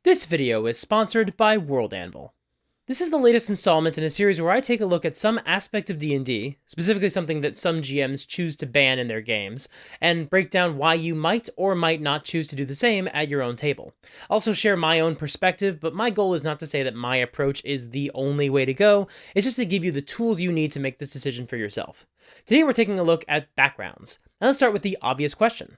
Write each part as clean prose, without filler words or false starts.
This video is sponsored by Worldbuilding. This is the latest installment in a series where I take a look at some aspect of D&D, specifically something that some GMs choose to ban in their games, and break down why you might or might not choose to do the same at your own table. I'll also share my own perspective, but my goal is not to say that my approach is the only way to go, it's just to give you the tools you need to make this decision for yourself. Today we're taking a look at backgrounds. Now let's start with the obvious question.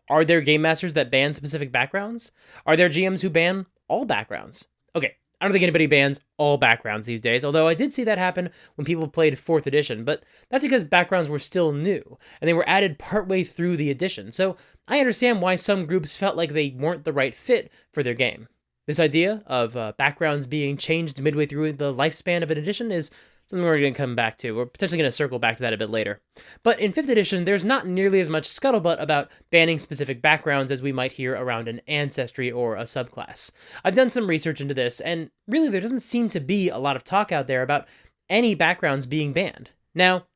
Are there game masters that ban specific backgrounds? Are there GMs who ban all backgrounds? Okay, I don't think anybody bans all backgrounds these days, although I did see that happen when people played 4th edition, but that's because backgrounds were still new, and they were added partway through the edition, so I understand why some groups felt like they weren't the right fit for their game. This idea of backgrounds being changed midway through the lifespan of an edition is something we're going to come back to. We're potentially going to circle back to that a bit later. But in 5th edition, there's not nearly as much scuttlebutt about banning specific backgrounds as we might hear around an ancestry or a subclass. I've done some research into this, and really there doesn't seem to be a lot of talk out there about any backgrounds being banned. Now,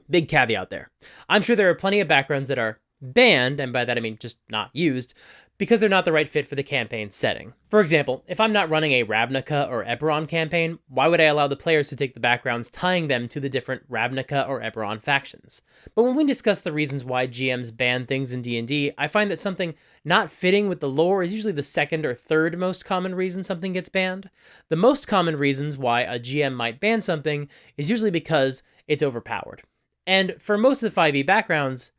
big caveat there. I'm sure there are plenty of backgrounds that are banned, and by that I mean just not used, because they're not the right fit for the campaign setting. For example, if I'm not running a Ravnica or Eberron campaign, why would I allow the players to take the backgrounds tying them to the different Ravnica or Eberron factions? But when we discuss the reasons why GMs ban things in D&D, I find that something not fitting with the lore is usually the second or third most common reason something gets banned. The most common reasons why a GM might ban something is usually because it's overpowered. And for most of the 5e backgrounds,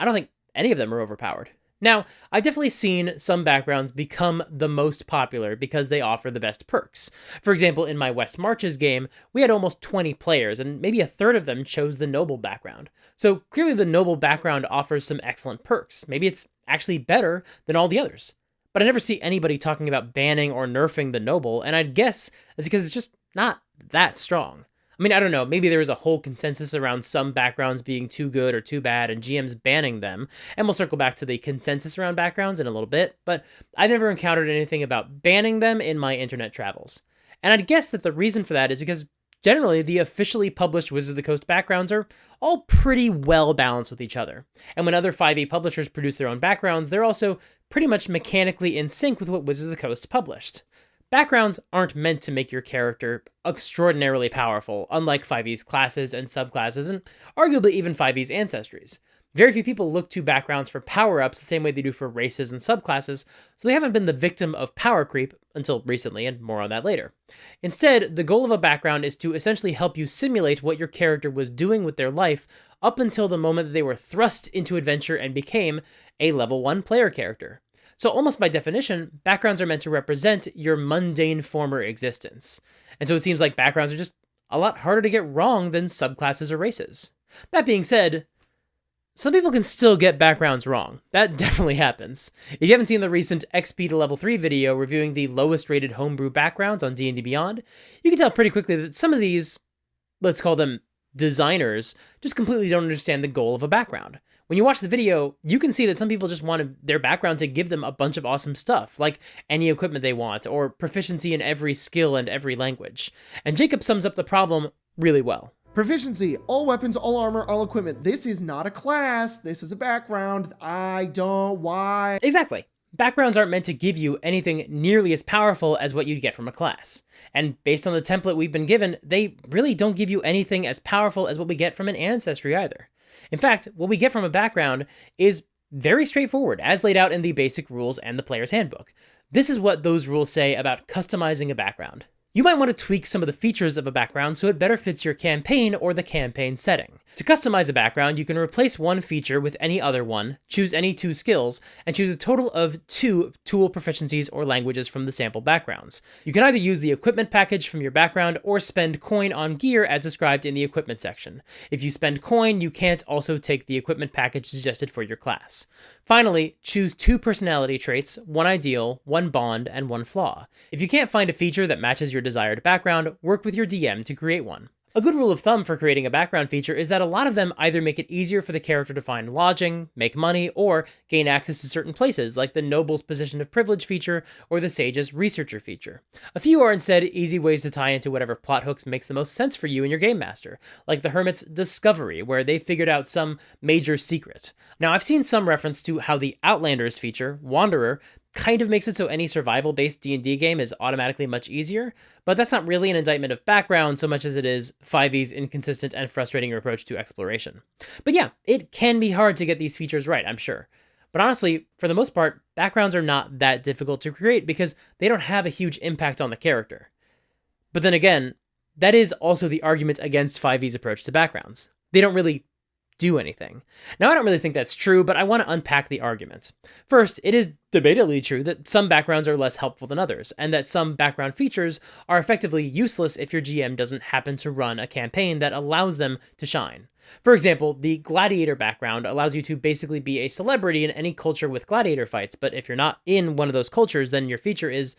I don't think any of them are overpowered. Now, I've definitely seen some backgrounds become the most popular because they offer the best perks. For example, in my West Marches game, we had almost 20 players, and maybe a third of them chose the Noble background. So clearly the Noble background offers some excellent perks. Maybe it's actually better than all the others. But I never see anybody talking about banning or nerfing the Noble, and I'd guess it's because it's just not that strong. I mean, I don't know, maybe there was a whole consensus around some backgrounds being too good or too bad and GMs banning them, and we'll circle back to the consensus around backgrounds in a little bit, but I've never encountered anything about banning them in my internet travels. And I'd guess that the reason for that is because generally the officially published Wizards of the Coast backgrounds are all pretty well balanced with each other. And when other 5e publishers produce their own backgrounds, they're also pretty much mechanically in sync with what Wizards of the Coast published. Backgrounds aren't meant to make your character extraordinarily powerful, unlike 5e's classes and subclasses, and arguably even 5e's ancestries. Very few people look to backgrounds for power-ups the same way they do for races and subclasses, so they haven't been the victim of power creep until recently, and more on that later. Instead, the goal of a background is to essentially help you simulate what your character was doing with their life up until the moment that they were thrust into adventure and became a level 1 player character. So almost by definition, backgrounds are meant to represent your mundane former existence. And so it seems like backgrounds are just a lot harder to get wrong than subclasses or races. That being said, some people can still get backgrounds wrong. That definitely happens. If you haven't seen the recent XP to level 3 video reviewing the lowest rated homebrew backgrounds on D&D Beyond, you can tell pretty quickly that some of these, let's call them designers, just completely don't understand the goal of a background. When you watch the video, you can see that some people just wanted their background to give them a bunch of awesome stuff, like any equipment they want, or proficiency in every skill and every language. And Jacob sums up the problem really well. Proficiency, all weapons, all armor, all equipment. This is not a class, this is a background. Why? Exactly. Backgrounds aren't meant to give you anything nearly as powerful as what you'd get from a class. And based on the template we've been given, they really don't give you anything as powerful as what we get from an ancestry either. In fact, what we get from a background is very straightforward, as laid out in the basic rules and the player's handbook. This is what those rules say about customizing a background. You might want to tweak some of the features of a background so it better fits your campaign or the campaign setting. To customize a background, you can replace one feature with any other one, choose any 2 skills, and choose a total of 2 tool proficiencies or languages from the sample backgrounds. You can either use the equipment package from your background or spend coin on gear as described in the equipment section. If you spend coin, you can't also take the equipment package suggested for your class. Finally, choose 2 personality traits, 1 ideal, 1 bond, and 1 flaw. If you can't find a feature that matches your desired background, work with your DM to create one. A good rule of thumb for creating a background feature is that a lot of them either make it easier for the character to find lodging, make money, or gain access to certain places, like the Noble's Position of Privilege feature or the Sage's Researcher feature. A few are instead easy ways to tie into whatever plot hooks makes the most sense for you and your game master, like the Hermit's Discovery, where they figured out some major secret. Now, I've seen some reference to how the Outlanders feature, Wanderer, kind of makes it so any survival-based D&D game is automatically much easier, but that's not really an indictment of background so much as it is 5e's inconsistent and frustrating approach to exploration. But yeah, it can be hard to get these features right, I'm sure. But honestly, for the most part, backgrounds are not that difficult to create because they don't have a huge impact on the character. But then again, that is also the argument against 5e's approach to backgrounds. They don't really do anything. Now, I don't really think that's true, but I want to unpack the argument. First, it is debatably true that some backgrounds are less helpful than others, and that some background features are effectively useless if your GM doesn't happen to run a campaign that allows them to shine. For example, the gladiator background allows you to basically be a celebrity in any culture with gladiator fights, but if you're not in one of those cultures, then your feature is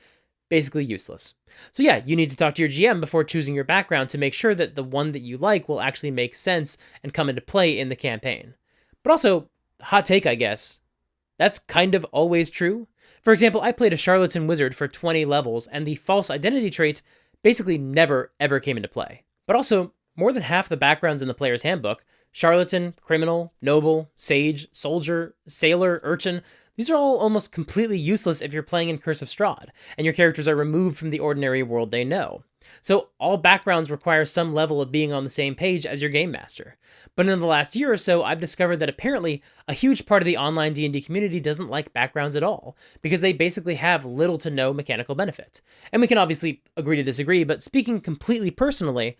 basically useless. So yeah, you need to talk to your GM before choosing your background to make sure that the one that you like will actually make sense and come into play in the campaign. But also, hot take I guess, that's kind of always true. For example, I played a charlatan wizard for 20 levels and the false identity trait basically never ever came into play. But also, more than half the backgrounds in the player's handbook, charlatan, criminal, noble, sage, soldier, sailor, urchin, these are all almost completely useless if you're playing in Curse of Strahd, and your characters are removed from the ordinary world they know. So all backgrounds require some level of being on the same page as your game master. But in the last year or so, I've discovered that apparently a huge part of the online D&D community doesn't like backgrounds at all, because they basically have little to no mechanical benefit. And we can obviously agree to disagree, but speaking completely personally,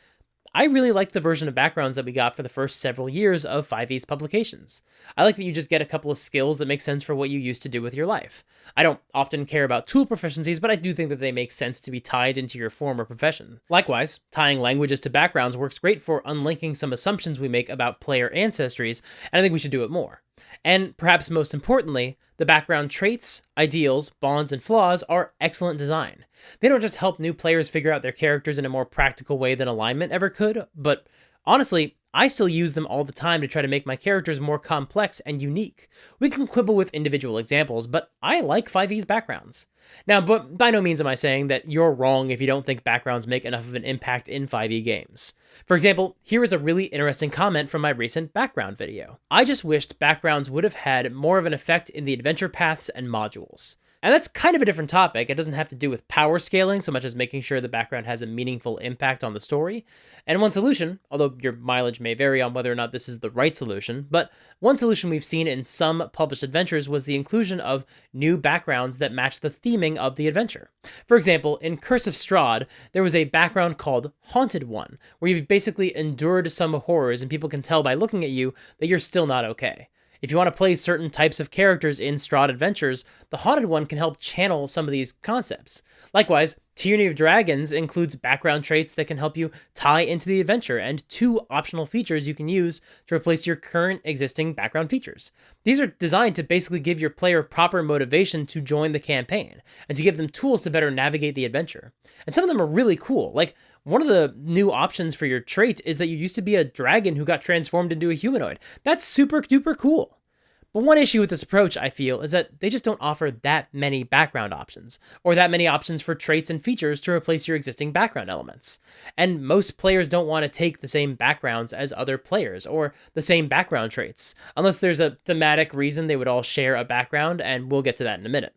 I really like the version of backgrounds that we got for the first several years of 5e's publications. I like that you just get a couple of skills that make sense for what you used to do with your life. I don't often care about tool proficiencies, but I do think that they make sense to be tied into your form or profession. Likewise, tying languages to backgrounds works great for unlinking some assumptions we make about player ancestries, and I think we should do it more. And perhaps most importantly, the background traits, ideals, bonds, and flaws are excellent design. They don't just help new players figure out their characters in a more practical way than alignment ever could, but honestly, I still use them all the time to try to make my characters more complex and unique. We can quibble with individual examples, but I like 5e's backgrounds. Now, but by no means am I saying that you're wrong if you don't think backgrounds make enough of an impact in 5e games. For example, here is a really interesting comment from my recent background video. I just wished backgrounds would have had more of an effect in the adventure paths and modules. And that's kind of a different topic. It doesn't have to do with power scaling so much as making sure the background has a meaningful impact on the story. And one solution, although your mileage may vary on whether or not this is the right solution, but one solution we've seen in some published adventures was the inclusion of new backgrounds that match the theming of the adventure. For example, in Curse of Strahd, there was a background called Haunted One, where you've basically endured some horrors and people can tell by looking at you that you're still not okay. If you want to play certain types of characters in Strahd adventures, the Haunted One can help channel some of these concepts. Likewise, Tyranny of Dragons includes background traits that can help you tie into the adventure, and 2 optional features you can use to replace your current existing background features. These are designed to basically give your player proper motivation to join the campaign, and to give them tools to better navigate the adventure. And some of them are really cool, like one of the new options for your trait is that you used to be a dragon who got transformed into a humanoid. That's super duper cool. But one issue with this approach, I feel, is that they just don't offer that many background options, or that many options for traits and features to replace your existing background elements. And most players don't want to take the same backgrounds as other players, or the same background traits, unless there's a thematic reason they would all share a background, and we'll get to that in a minute.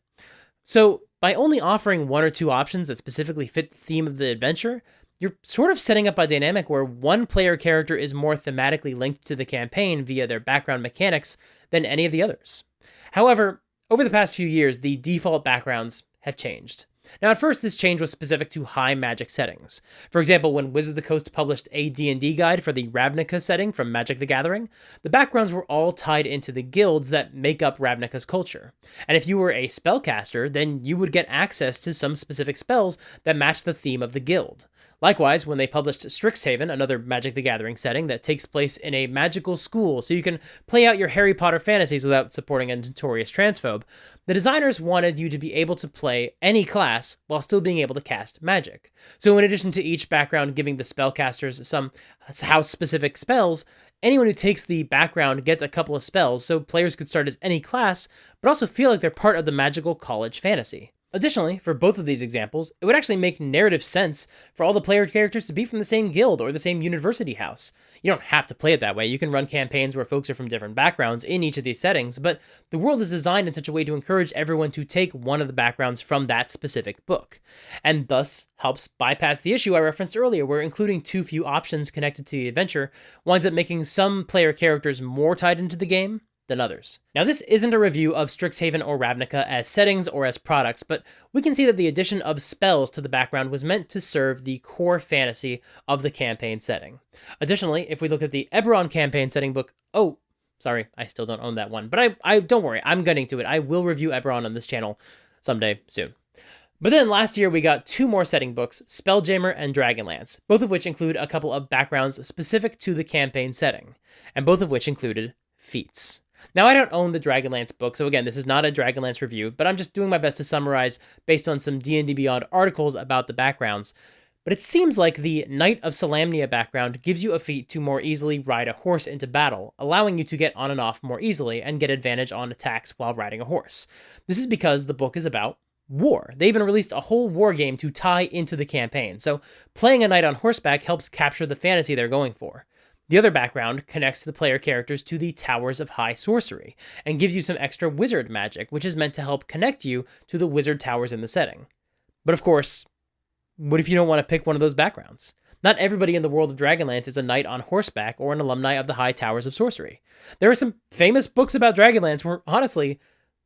So, by only offering 1 or 2 options that specifically fit the theme of the adventure, you're sort of setting up a dynamic where one player character is more thematically linked to the campaign via their background mechanics than any of the others. However, over the past few years, the default backgrounds have changed. Now, at first, this change was specific to high magic settings. For example, when Wizards of the Coast published a D&D guide for the Ravnica setting from Magic the Gathering, the backgrounds were all tied into the guilds that make up Ravnica's culture. And if you were a spellcaster, then you would get access to some specific spells that match the theme of the guild. Likewise, when they published Strixhaven, another Magic the Gathering setting that takes place in a magical school so you can play out your Harry Potter fantasies without supporting a notorious transphobe, the designers wanted you to be able to play any class while still being able to cast magic. So in addition to each background giving the spellcasters some house-specific spells, anyone who takes the background gets a couple of spells, so players could start as any class, but also feel like they're part of the magical college fantasy. Additionally, for both of these examples, it would actually make narrative sense for all the player characters to be from the same guild or the same university house. You don't have to play it that way. You can run campaigns where folks are from different backgrounds in each of these settings, but the world is designed in such a way to encourage everyone to take one of the backgrounds from that specific book, and thus helps bypass the issue I referenced earlier, where including too few options connected to the adventure winds up making some player characters more tied into the game than others. Now, this isn't a review of Strixhaven or Ravnica as settings or as products, but we can see that the addition of spells to the background was meant to serve the core fantasy of the campaign setting. Additionally, if we look at the Eberron campaign setting book, sorry, I still don't own that one, but I don't worry, I'm getting to it. I will review Eberron on this channel someday soon. But then last year we got 2 more setting books, Spelljammer and Dragonlance, both of which include a couple of backgrounds specific to the campaign setting, and both of which included Feats. Now, I don't own the Dragonlance book, so again, this is not a Dragonlance review, but I'm just doing my best to summarize based on some D&D Beyond articles about the backgrounds. But it seems like the Knight of Solamnia background gives you a feat to more easily ride a horse into battle, allowing you to get on and off more easily and get advantage on attacks while riding a horse. This is because the book is about war. They even released a whole war game to tie into the campaign, so playing a knight on horseback helps capture the fantasy they're going for. The other background connects the player characters to the Towers of High Sorcery, and gives you some extra wizard magic, which is meant to help connect you to the wizard towers in the setting. But of course, what if you don't want to pick one of those backgrounds? Not everybody in the world of Dragonlance is a knight on horseback or an alumni of the High Towers of Sorcery. There are some famous books about Dragonlance where, honestly,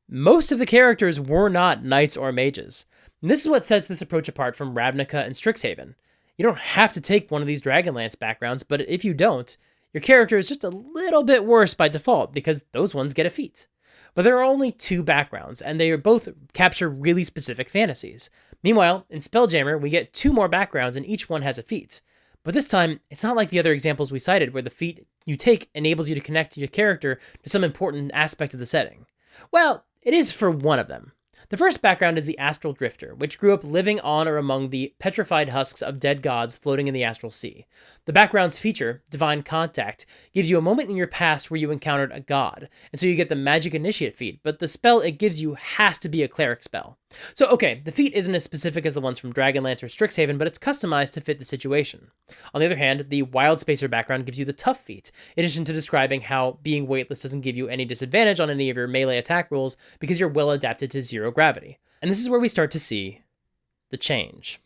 most of the characters were not knights or mages. And this is what sets this approach apart from Ravnica and Strixhaven. You don't have to take one of these Dragonlance backgrounds, but if you don't, your character is just a little bit worse by default because those ones get a feat. But there are only 2 backgrounds, and they both capture really specific fantasies. Meanwhile, in Spelljammer, we get 2 more backgrounds and each one has a feat. But this time, it's not like the other examples we cited where the feat you take enables you to connect your character to some important aspect of the setting. Well, it is for one of them. The first background is the Astral Drifter, which grew up living on or among the petrified husks of dead gods floating in the astral sea. The background's feature, Divine Contact, gives you a moment in your past where you encountered a god, and so you get the Magic Initiate feat, but the spell it gives you has to be a cleric spell. So okay, the feat isn't as specific as the ones from Dragonlance or Strixhaven, but it's customized to fit the situation. On the other hand, the Wild Spacer background gives you the Tough feat, in addition to describing how being weightless doesn't give you any disadvantage on any of your melee attack rolls because you're well adapted to zero gravity. And this is where we start to see the change.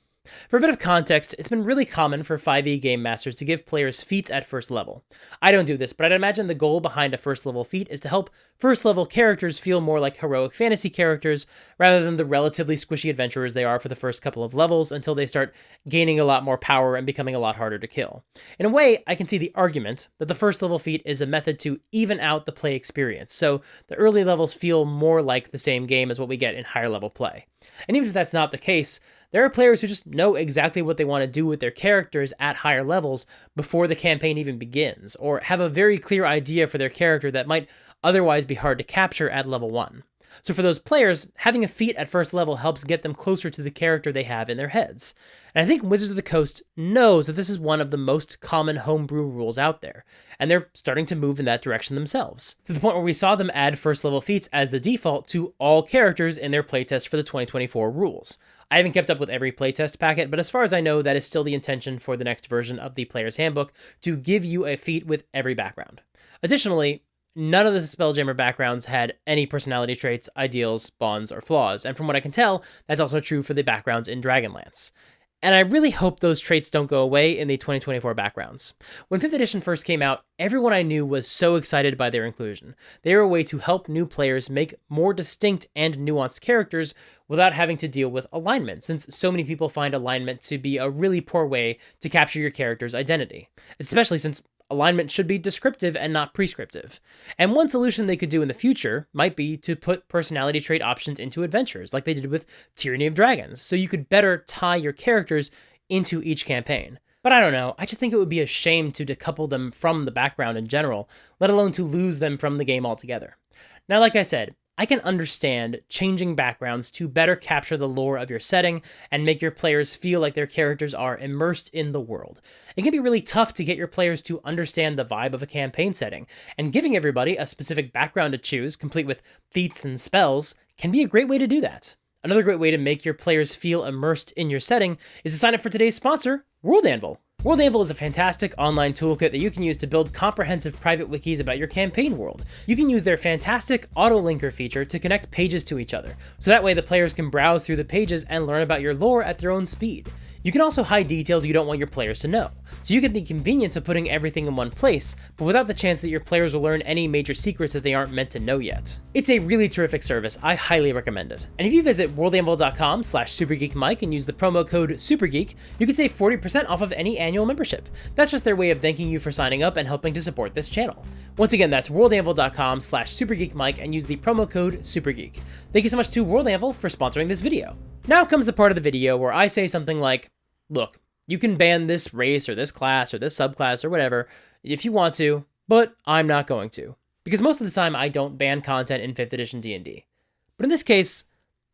For a bit of context, it's been really common for 5e game masters to give players feats at first level. I don't do this, but I'd imagine the goal behind a first level feat is to help first level characters feel more like heroic fantasy characters rather than the relatively squishy adventurers they are for the first couple of levels until they start gaining a lot more power and becoming a lot harder to kill. In a way, I can see the argument that the first level feat is a method to even out the play experience, so the early levels feel more like the same game as what we get in higher level play. And even if that's not the case, there are players who just know exactly what they want to do with their characters at higher levels before the campaign even begins, or have a very clear idea for their character that might otherwise be hard to capture at level 1. So for those players, having a feat at first level helps get them closer to the character they have in their heads. And I think Wizards of the Coast knows that this is one of the most common homebrew rules out there, and they're starting to move in that direction themselves, to the point where we saw them add first level feats as the default to all characters in their playtest for the 2024 rules. I haven't kept up with every playtest packet, but as far as I know, that is still the intention for the next version of the Player's Handbook, to give you a feat with every background. Additionally, none of the Spelljammer backgrounds had any personality traits, ideals, bonds, or flaws, and from what I can tell, that's also true for the backgrounds in Dragonlance. And I really hope those traits don't go away in the 2024 backgrounds. When 5th edition first came out, everyone I knew was so excited by their inclusion. They were a way to help new players make more distinct and nuanced characters without having to deal with alignment, since so many people find alignment to be a really poor way to capture your character's identity, especially since alignment should be descriptive and not prescriptive. And one solution they could do in the future might be to put personality trait options into adventures, like they did with Tyranny of Dragons, so you could better tie your characters into each campaign. But I don't know, I just think it would be a shame to decouple them from the background in general, let alone to lose them from the game altogether. Now, like I said, I can understand changing backgrounds to better capture the lore of your setting and make your players feel like their characters are immersed in the world. It can be really tough to get your players to understand the vibe of a campaign setting, and giving everybody a specific background to choose, complete with feats and spells, can be a great way to do that. Another great way to make your players feel immersed in your setting is to sign up for today's sponsor, Worldbuilding. Worldbuilding is a fantastic online toolkit that you can use to build comprehensive private wikis about your campaign world. You can use their fantastic auto-linker feature to connect pages to each other, so that way the players can browse through the pages and learn about your lore at their own speed. You can also hide details you don't want your players to know, so you get the convenience of putting everything in one place, but without the chance that your players will learn any major secrets that they aren't meant to know yet. It's a really terrific service, I highly recommend it. And if you visit worldanvil.com/supergeekmike and use the promo code SUPERGEEK, you can save 40% off of any annual membership. That's just their way of thanking you for signing up and helping to support this channel. Once again, that's worldanvil.com/supergeekmike and use the promo code SUPERGEEK. Thank you so much to World Anvil for sponsoring this video. Now comes the part of the video where I say something like, look, you can ban this race or this class or this subclass or whatever if you want to, but I'm not going to. Because most of the time I don't ban content in 5th edition D&D. But in this case,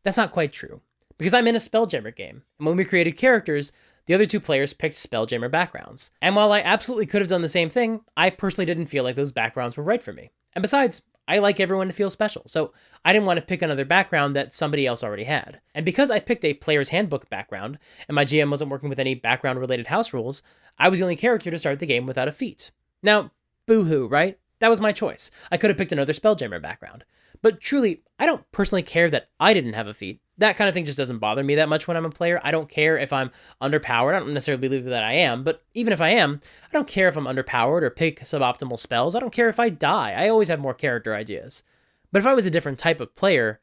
that's not quite true. Because I'm in a Spelljammer game, and when we created characters, the other 2 players picked Spelljammer backgrounds. And while I absolutely could have done the same thing, I personally didn't feel like those backgrounds were right for me. And besides, I like everyone to feel special, so I didn't want to pick another background that somebody else already had. And because I picked a player's handbook background, and my GM wasn't working with any background-related house rules, I was the only character to start the game without a feat. Now, boo-hoo, right? That was my choice. I could have picked another Spelljammer background. But truly, I don't personally care that I didn't have a feat. That kind of thing just doesn't bother me that much when I'm a player. I don't care if I'm underpowered. I don't necessarily believe that I am, but even if I am, I don't care if I'm underpowered or pick suboptimal spells. I don't care if I die. I always have more character ideas. But if I was a different type of player,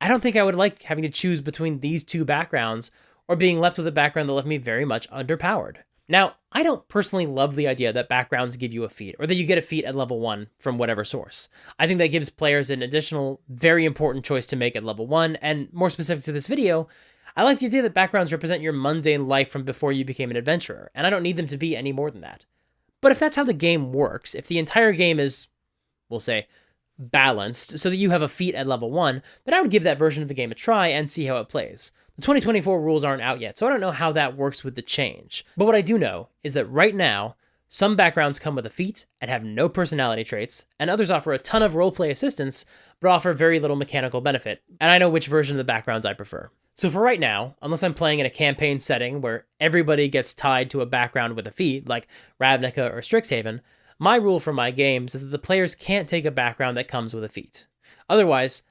I don't think I would like having to choose between these 2 backgrounds or being left with a background that left me very much underpowered. Now, I don't personally love the idea that backgrounds give you a feat, or that you get a feat at level 1 from whatever source. I think that gives players an additional, very important choice to make at level 1, and more specific to this video, I like the idea that backgrounds represent your mundane life from before you became an adventurer, and I don't need them to be any more than that. But if that's how the game works, if the entire game is, we'll say, balanced, so that you have a feat at level 1, then I would give that version of the game a try and see how it plays. The 2024 rules aren't out yet, so I don't know how that works with the change. But what I do know is that right now, some backgrounds come with a feat and have no personality traits, and others offer a ton of roleplay assistance, but offer very little mechanical benefit, and I know which version of the backgrounds I prefer. So for right now, unless I'm playing in a campaign setting where everybody gets tied to a background with a feat, like Ravnica or Strixhaven, my rule for my games is that the players can't take a background that comes with a feat. Otherwise,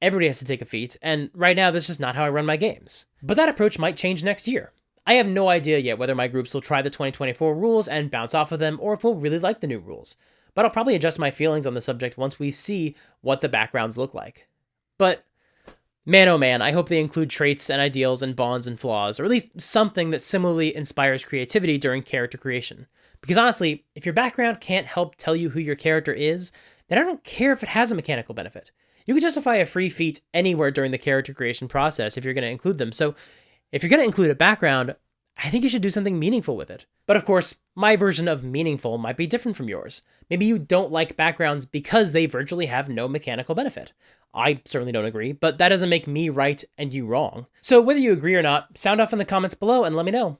everybody has to take a feat, and right now that's just not how I run my games. But that approach might change next year. I have no idea yet whether my groups will try the 2024 rules and bounce off of them, or if we'll really like the new rules. But I'll probably adjust my feelings on the subject once we see what the backgrounds look like. But man, oh man, I hope they include traits and ideals and bonds and flaws, or at least something that similarly inspires creativity during character creation. Because honestly, if your background can't help tell you who your character is, then I don't care if it has a mechanical benefit. You can justify a free feat anywhere during the character creation process if you're going to include them. So if you're going to include a background, I think you should do something meaningful with it. But of course, my version of meaningful might be different from yours. Maybe you don't like backgrounds because they virtually have no mechanical benefit. I certainly don't agree, but that doesn't make me right and you wrong. So whether you agree or not, sound off in the comments below and let me know.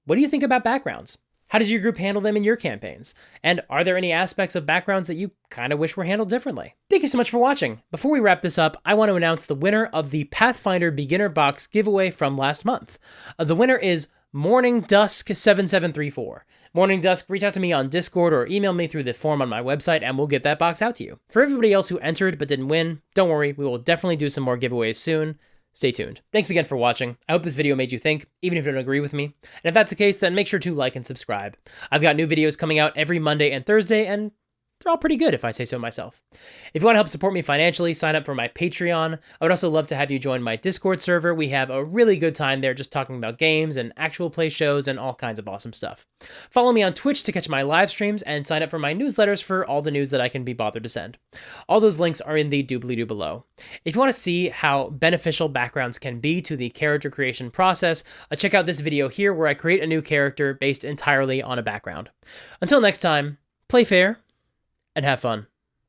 What do you think about backgrounds? How does your group handle them in your campaigns? And are there any aspects of backgrounds that you kind of wish were handled differently? Thank you so much for watching. Before we wrap this up, I want to announce the winner of the Pathfinder Beginner Box giveaway from last month. The winner is Morning Dusk 7734. Morning Dusk, reach out to me on Discord or email me through the form on my website and we'll get that box out to you. For everybody else who entered but didn't win, don't worry, we will definitely do some more giveaways soon. Stay tuned. Thanks again for watching. I hope this video made you think, even if you don't agree with me. And if that's the case, then make sure to like and subscribe. I've got new videos coming out every Monday and Thursday, and they're all pretty good if I say so myself. If you want to help support me financially, sign up for my Patreon. I would also love to have you join my Discord server. We have a really good time there just talking about games and actual play shows and all kinds of awesome stuff. Follow me on Twitch to catch my live streams and sign up for my newsletters for all the news that I can be bothered to send. All those links are in the doobly-doo below. If you want to see how beneficial backgrounds can be to the character creation process, check out this video here where I create a new character based entirely on a background. Until next time, play fair and have fun.